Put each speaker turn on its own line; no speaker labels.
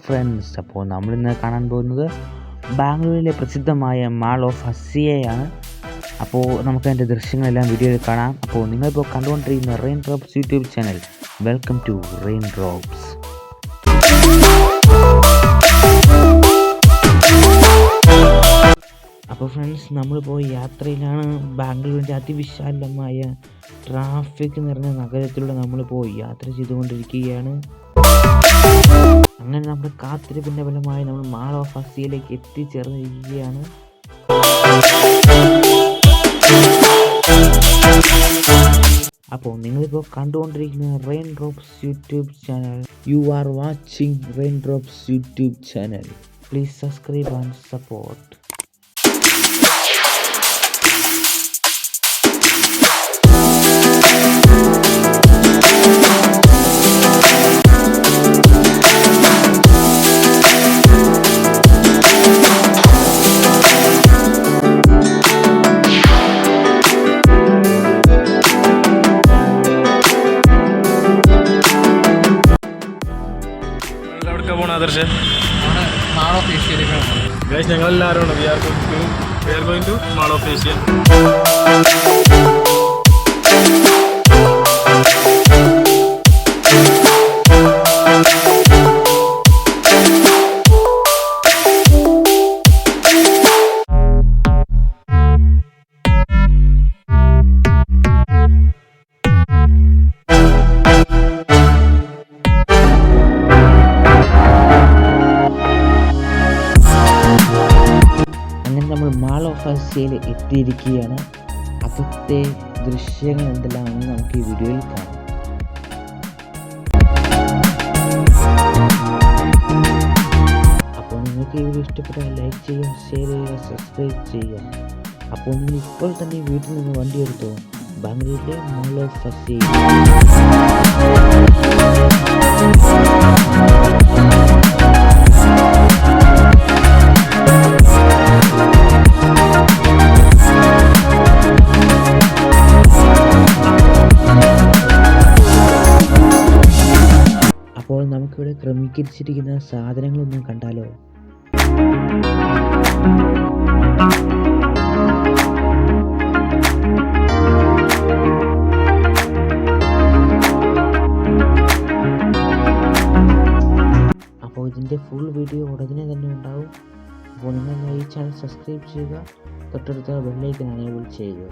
Friends, അപ്പോൾ നമ്മളിന്ന് കാണാൻ പോകുന്നത് ബാംഗ്ലൂരിലെ പ്രസിദ്ധമായ മാൾ ഓഫ് ഹസിയയാണ്. അപ്പോൾ നമുക്ക് അതിൻ്റെ ദൃശ്യങ്ങളെല്ലാം വീഡിയോയിൽ കാണാം. അപ്പോൾ നിങ്ങളിപ്പോൾ കണ്ടുകൊണ്ടിരിക്കുന്ന Rain Drops YouTube channel. Welcome to Rain Drops. അപ്പോൾ ഫ്രണ്ട്സ്, നമ്മളിപ്പോൾ യാത്രയിലാണ്. ബാംഗ്ലൂരിൻ്റെ അതിവിശാലമായ ട്രാഫിക് നിറഞ്ഞ നഗരത്തിലൂടെ നമ്മളിപ്പോൾ യാത്ര ചെയ്തുകൊണ്ടിരിക്കുകയാണ്. അങ്ങനെ നമ്മുടെ കാത്തിരിപ്പിൻ്റെ ഫലമായി നമ്മൾ മാൾ ഓഫ് ഹസിയയിലേക്ക് എത്തിച്ചേർന്നിരിക്കുകയാണ്. അപ്പോൾ നിങ്ങളിപ്പോൾ കണ്ടുകൊണ്ടിരിക്കുന്ന Rain Drops YouTube channel. You are watching Rain Drops YouTube channel. Please subscribe and support.
ഞങ്ങളെല്ലാവരും we are going to Mall of Asia.
നമ്മൾ മാൾ ഓഫ് ഹസിയയിൽ എത്തിയിരിക്കുകയാണ്. അകത്തെ ദൃശ്യങ്ങൾ എന്തെല്ലാമെന്ന് നമുക്ക് ഈ വീഡിയോയിൽ കാണാം. അപ്പോൾ നിങ്ങൾക്ക് ഈ വീഡിയോ ഇഷ്ടപ്പെട്ടാൽ ലൈക്ക് ചെയ്യുക, ഷെയർ ചെയ്യുക, സബ്സ്ക്രൈബ് ചെയ്യുക. അപ്പോൾ നിങ്ങൾ ഇപ്പോൾ തന്നെ വീട്ടിൽ നിന്ന് വണ്ടി എടുത്തോ ബാംഗ്ലൂരിലെ മാൾ ഓഫ് ഹസിയയിൽ. അപ്പോൾ നമുക്കിവിടെ ക്രമീകരിച്ചിരിക്കുന്ന സാധനങ്ങളൊന്നും കണ്ടാലോ? അപ്പോൾ ഇതിൻ്റെ ഫുൾ വീഡിയോ ഉടനെ തന്നെ ഉണ്ടാവും. അപ്പോൾ നിങ്ങൾ ഈ ചാനൽ സബ്സ്ക്രൈബ് ചെയ്യുക, തൊട്ടടുത്ത ബെൽ ഐക്കൺ എനേബിൾ ചെയ്യുക.